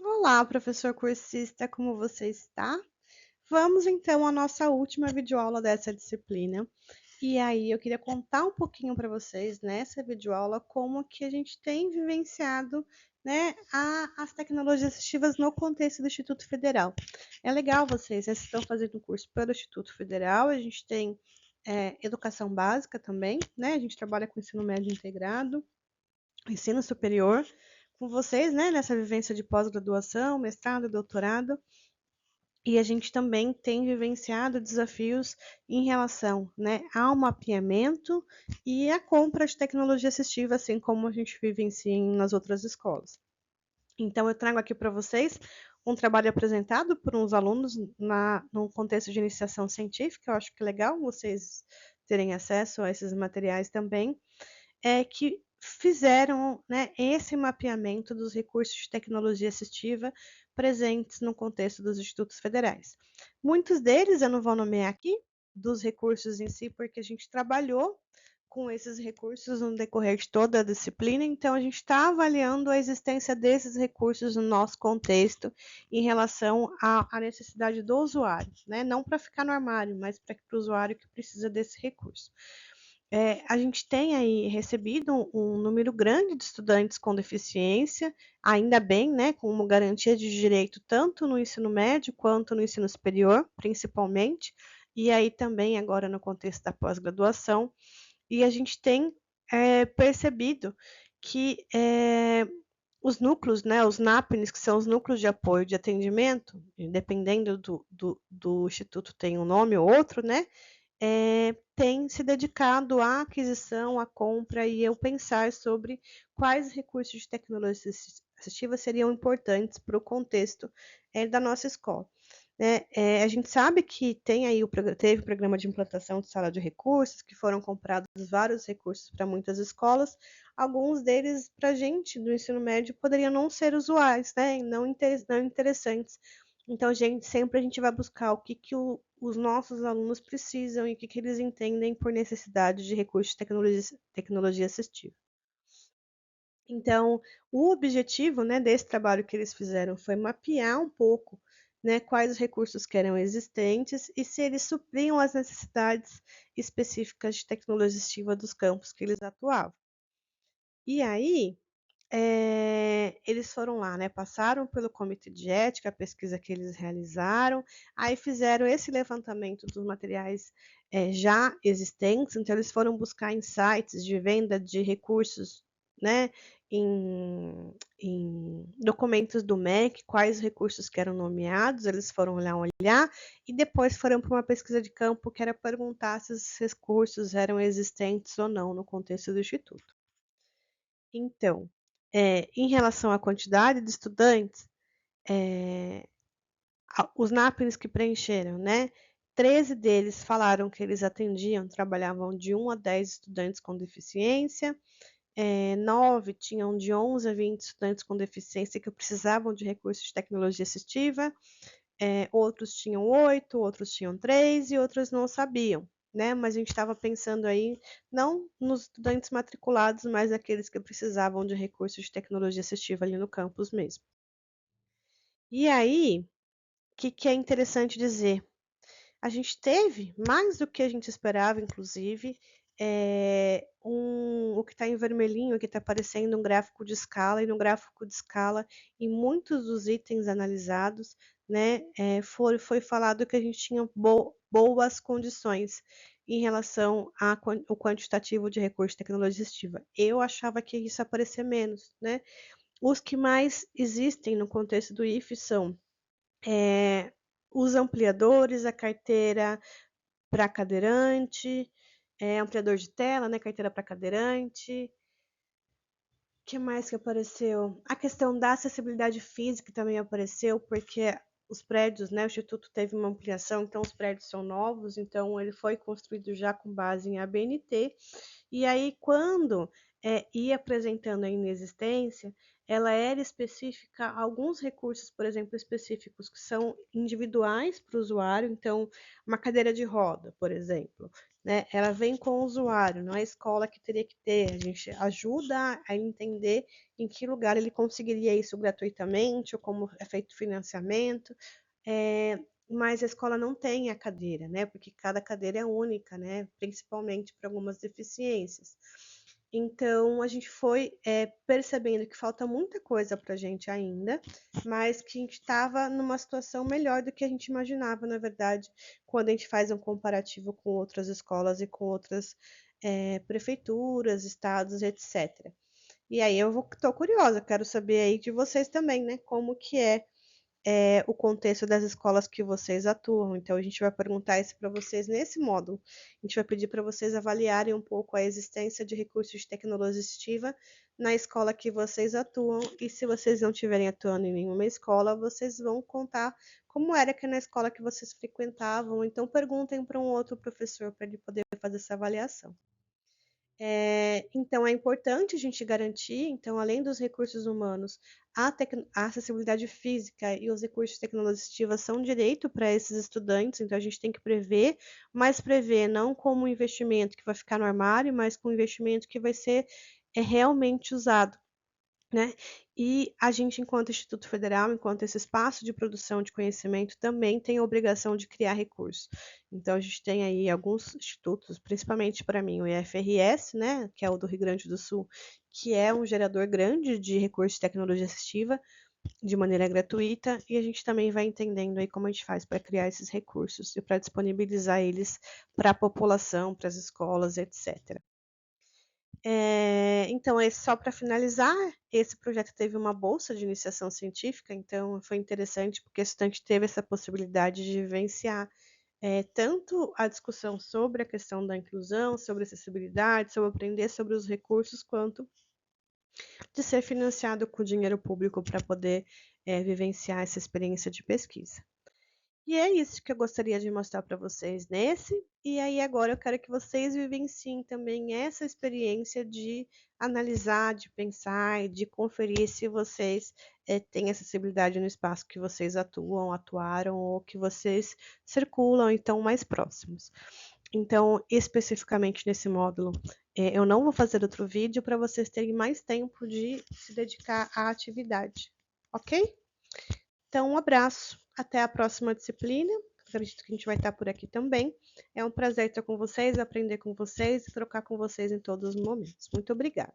Olá, professor cursista, como você está? Vamos então à nossa última videoaula dessa disciplina. E aí eu queria contar um pouquinho para vocês nessa videoaula como que a gente tem vivenciado, né, as tecnologias assistivas no contexto do Instituto Federal. É legal vocês estão fazendo um curso pelo Instituto Federal, a gente tem educação básica também, né? A gente trabalha com ensino médio integrado, ensino superior, com vocês, né, nessa vivência de pós-graduação, mestrado, doutorado, e a gente também tem vivenciado desafios em relação, né, ao mapeamento e à compra de tecnologia assistiva, assim como a gente vivencia nas outras escolas. Então, eu trago aqui para vocês um trabalho apresentado por uns alunos no contexto de iniciação científica, eu acho que é legal vocês terem acesso a esses materiais também, que fizeram, né, esse mapeamento dos recursos de tecnologia assistiva presentes no contexto dos institutos federais. Muitos deles eu não vou nomear aqui, dos recursos em si, porque a gente trabalhou com esses recursos no decorrer de toda a disciplina, então a gente está avaliando a existência desses recursos no nosso contexto em relação à necessidade do usuário, né? Não para ficar no armário, mas para o usuário que precisa desse recurso. A gente tem aí recebido um número grande de estudantes com deficiência, ainda bem, né, com uma garantia de direito tanto no ensino médio quanto no ensino superior, principalmente, e aí também agora no contexto da pós-graduação, e a gente tem percebido que os núcleos, né, os NAPNs, que são os núcleos de apoio de atendimento, dependendo do instituto tem um nome ou outro, né, tem se dedicado à aquisição, à compra e eu pensar sobre quais recursos de tecnologia assistiva seriam importantes para o contexto da nossa escola. Né? A gente sabe que teve o programa de implantação de sala de recursos, que foram comprados vários recursos para muitas escolas, alguns deles para a gente do ensino médio poderiam não ser usuais, né? Não interessantes. Então, sempre a gente vai buscar o que, os nossos alunos precisam e o que, eles entendem por necessidade de recursos de tecnologia assistiva. Então, o objetivo, né, desse trabalho que eles fizeram foi mapear um pouco, né, quais os recursos que eram existentes e se eles supriam as necessidades específicas de tecnologia assistiva dos campos que eles atuavam. E aí, eles foram lá, né, passaram pelo comitê de ética, a pesquisa que eles realizaram, aí fizeram esse levantamento dos materiais já existentes, então eles foram buscar em sites de venda de recursos, né, em documentos do MEC, quais recursos que eram nomeados, eles foram lá olhar, e depois foram para uma pesquisa de campo que era perguntar se esses recursos eram existentes ou não no contexto do Instituto. Então, em relação à quantidade de estudantes, os NAPNs que preencheram, né, 13 deles falaram que eles atendiam, trabalhavam de 1 a 10 estudantes com deficiência, 9 tinham de 11 a 20 estudantes com deficiência que precisavam de recursos de tecnologia assistiva, outros tinham 8, outros tinham 3 e outros não sabiam, né? Mas a gente estava pensando aí não nos estudantes matriculados, mas aqueles que precisavam de recursos de tecnologia assistiva ali no campus mesmo. E aí, o que é interessante dizer? A gente teve mais do que a gente esperava, inclusive, o que está em vermelhinho, aqui está aparecendo um gráfico de escala, e no gráfico de escala, em muitos dos itens analisados, né, foi falado que a gente tinha boas condições em relação ao quantitativo de recurso de tecnologia assistiva. Eu achava que isso aparecer menos, né? Os que mais existem no contexto do IFE são os ampliadores, a carteira para cadeirante, ampliador de tela, né, carteira para cadeirante. O que mais que apareceu? A questão da acessibilidade física também apareceu, porque os prédios, né, o Instituto teve uma ampliação, então os prédios são novos, então ele foi construído já com base em ABNT. E aí, quando ir apresentando a inexistência, ela era específica a alguns recursos, por exemplo, específicos que são individuais para o usuário, então, uma cadeira de roda, por exemplo, né? Ela vem com o usuário, não é a escola que teria que ter, a gente ajuda a entender em que lugar ele conseguiria isso gratuitamente, ou como é feito o financiamento, mas a escola não tem a cadeira, né? Porque cada cadeira é única, né? Principalmente para algumas deficiências. Então, a gente foi percebendo que falta muita coisa para a gente ainda, mas que a gente estava numa situação melhor do que a gente imaginava, na verdade, quando a gente faz um comparativo com outras escolas e com outras prefeituras, estados, etc. E aí eu estou curiosa, quero saber aí de vocês também, né? Como que o contexto das escolas que vocês atuam. Então, a gente vai perguntar isso para vocês nesse módulo. A gente vai pedir para vocês avaliarem um pouco a existência de recursos de tecnologia assistiva na escola que vocês atuam. E se vocês não estiverem atuando em nenhuma escola, vocês vão contar como era que na escola que vocês frequentavam. Então, perguntem para um outro professor para ele poder fazer essa avaliação. Então, é importante a gente garantir, então, além dos recursos humanos, a acessibilidade física e os recursos de tecnologia assistiva são direito para esses estudantes, então a gente tem que prever, mas prever não como um investimento que vai ficar no armário, mas com um investimento que vai ser realmente usado, né? E a gente, enquanto Instituto Federal, enquanto esse espaço de produção de conhecimento, também tem a obrigação de criar recursos. Então, a gente tem aí alguns institutos, principalmente para mim, o IFRS, né, que é o do Rio Grande do Sul, que é um gerador grande de recursos de tecnologia assistiva, de maneira gratuita, e a gente também vai entendendo aí como a gente faz para criar esses recursos e para disponibilizar eles para a população, para as escolas, etc. Então, só para finalizar, esse projeto teve uma bolsa de iniciação científica, então foi interessante porque o estudante teve essa possibilidade de vivenciar tanto a discussão sobre a questão da inclusão, sobre acessibilidade, sobre aprender sobre os recursos, quanto de ser financiado com dinheiro público para poder vivenciar essa experiência de pesquisa. E é isso que eu gostaria de mostrar para vocês nesse. E aí agora eu quero que vocês vivenciem também essa experiência de analisar, de pensar e de conferir se vocês têm acessibilidade no espaço que vocês atuam, atuaram ou que vocês circulam e estão mais próximos. Então, especificamente nesse módulo, eu não vou fazer outro vídeo para vocês terem mais tempo de se dedicar à atividade, ok? Então, um abraço. Até a próxima disciplina. Acredito que a gente vai estar por aqui também. É um prazer estar com vocês, aprender com vocês e trocar com vocês em todos os momentos. Muito obrigada.